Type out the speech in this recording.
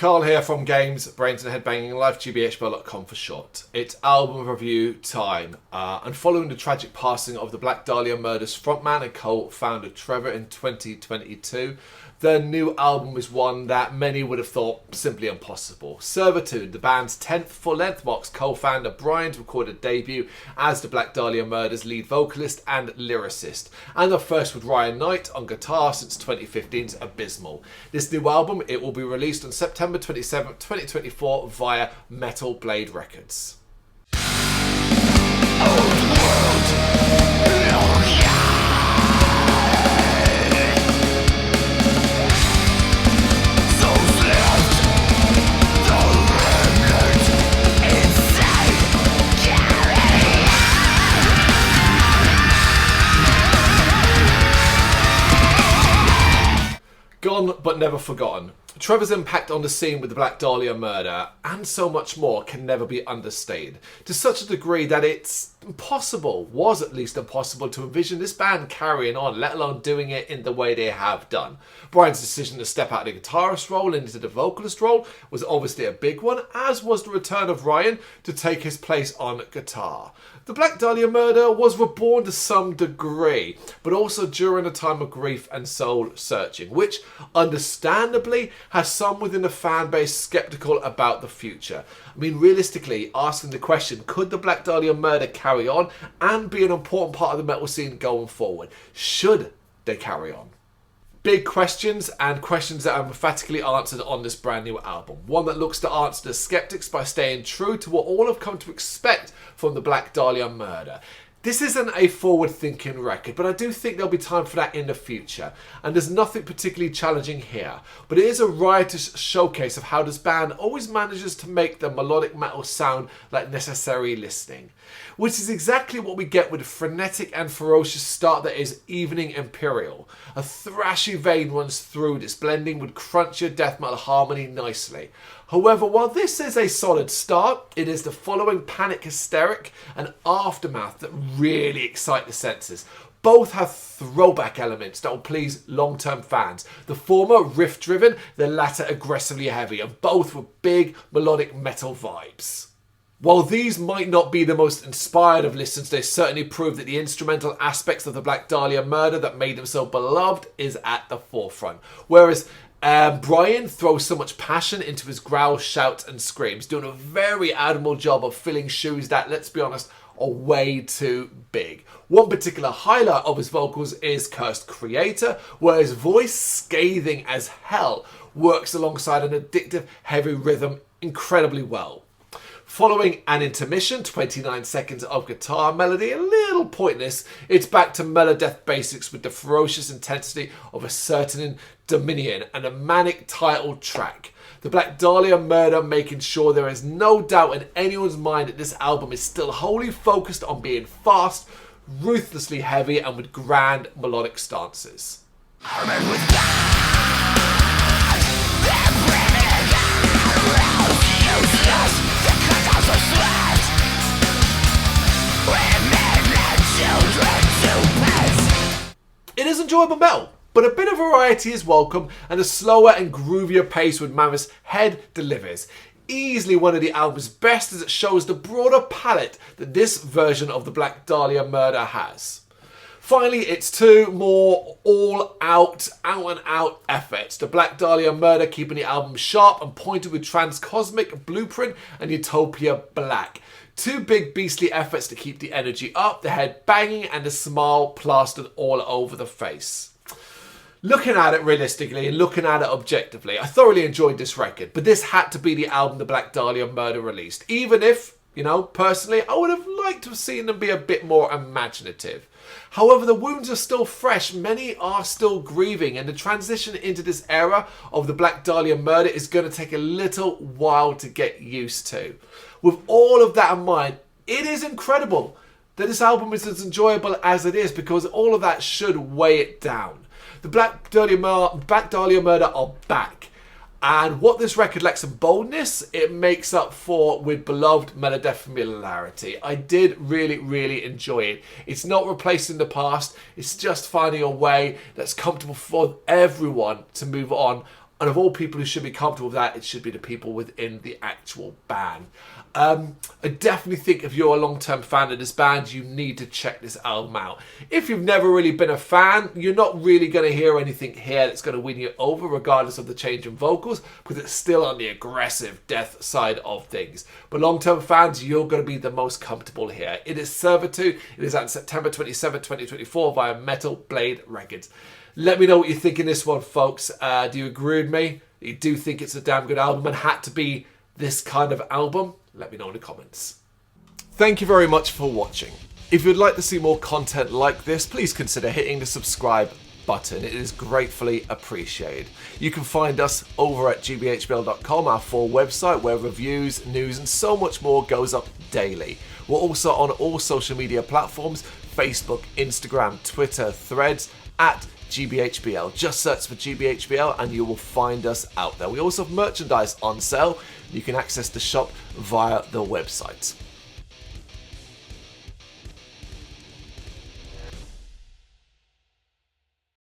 Carl here from Games, Brains and Headbanging Life, gbhblofficial for short. It's album review time. And following the tragic passing of the Black Dahlia Murders frontman and co-founder Trevor in 2022, their new album is one that many would have thought simply impossible. Servitude, the band's 10th full-length, marks co-founder Brrraaains' recorded debut as the Black Dahlia Murders lead vocalist and lyricist, and the first with Ryan Knight on guitar since 2015's Abysmal. This new album, it will be released on September 27, 2024 via Metal Blade Records. Gone but never forgotten. Trevor's impact on the scene with the Black Dahlia murder and so much more can never be understated, to such a degree that it's impossible, was at least impossible, to envision this band carrying on, let alone doing it in the way they have done. Bryan's decision to step out of the guitarist role into the vocalist role was obviously a big one, as was the return of Ryan to take his place on guitar. The Black Dahlia murder was reborn to some degree, but also during a time of grief and soul searching, which understandably has some within the fan base sceptical about the future. I mean, realistically, asking the question, could the Black Dahlia murder carry on and be an important part of the metal scene going forward? Should they carry on? Big questions, and questions that are emphatically answered on this brand new album. One that looks to answer the skeptics by staying true to what all have come to expect from the Black Dahlia murder. This isn't a forward-thinking record, but I do think there'll be time for that in the future. And there's nothing particularly challenging here. But it is a riotous showcase of how this band always manages to make the melodic metal sound like necessary listening. Which is exactly what we get with the frenetic and ferocious start that is Evening Imperial. A thrashy vein runs through this, blending with crunchier death metal harmony nicely. However, while this is a solid start, it is the following Panic Hysteric and Aftermath that really excite the senses. Both have throwback elements that will please long-term fans. The former riff-driven, the latter aggressively heavy, and both with big melodic metal vibes. While these might not be the most inspired of listens, they certainly prove that the instrumental aspects of the Black Dahlia murder that made them so beloved is at the forefront. Whereas Bryan throws so much passion into his growls, shouts and screams, doing a very admirable job of filling shoes that, let's be honest, are way too big. One particular highlight of his vocals is Cursed Creator, where his voice, scathing as hell, works alongside an addictive heavy rhythm incredibly well. Following an intermission, 29 seconds of guitar melody, a little pointless, it's back to melodeath basics with the ferocious intensity of a certain Dominion and a manic title track. The Black Dahlia murder making sure there is no doubt in anyone's mind that this album is still wholly focused on being fast, ruthlessly heavy and with grand melodic stances. It is enjoyable metal, but a bit of variety is welcome, and a slower and groovier pace with Mammoth's Head delivers. Easily one of the album's best, as it shows the broader palette that this version of the Black Dahlia murder has. Finally, it's two more all-out, out-and-out efforts. The Black Dahlia murder keeping the album sharp and pointed with Transcosmic Blueprint and Utopia Black. Two big beastly efforts to keep the energy up, the head banging and the smile plastered all over the face. Looking at it realistically and looking at it objectively, I thoroughly enjoyed this record, but this had to be the album the Black Dahlia murder released, even if, personally, I would have liked to have seen them be a bit more imaginative. However, the wounds are still fresh, many are still grieving, and the transition into this era of the Black Dahlia murder is going to take a little while to get used to. With all of that in mind, it is incredible that this album is as enjoyable as it is, because all of that should weigh it down. The Black Dahlia murder are back. And what this record lacks in boldness, it makes up for with beloved melodeath familiarity. I did really, really enjoy it. It's not replacing the past. It's just finding a way that's comfortable for everyone to move on And of all people who should be comfortable with that, it should be the people within the actual band. I definitely think if you're a long-term fan of this band, you need to check this album out. If you've never really been a fan, you're not really going to hear anything here that's going to win you over, regardless of the change in vocals, because it's still on the aggressive death side of things. But long-term fans, you're going to be the most comfortable here. It is Servitude. It is out September 27, 2024 via Metal Blade Records. Let me know what you think in this one, folks. Do you agree with me? You do think it's a damn good album and had to be this kind of album? Let me know in the comments. Thank you very much for watching. If you'd like to see more content like this, please consider hitting the subscribe button. It is gratefully appreciated. You can find us over at gbhbl.com, our full website, where reviews, news and so much more goes up daily. We're also on all social media platforms: Facebook, Instagram, Twitter, Threads, at gbhbl. Just search for gbhbl and you will find us out there. We also have merchandise on sale. You can access the shop via the website.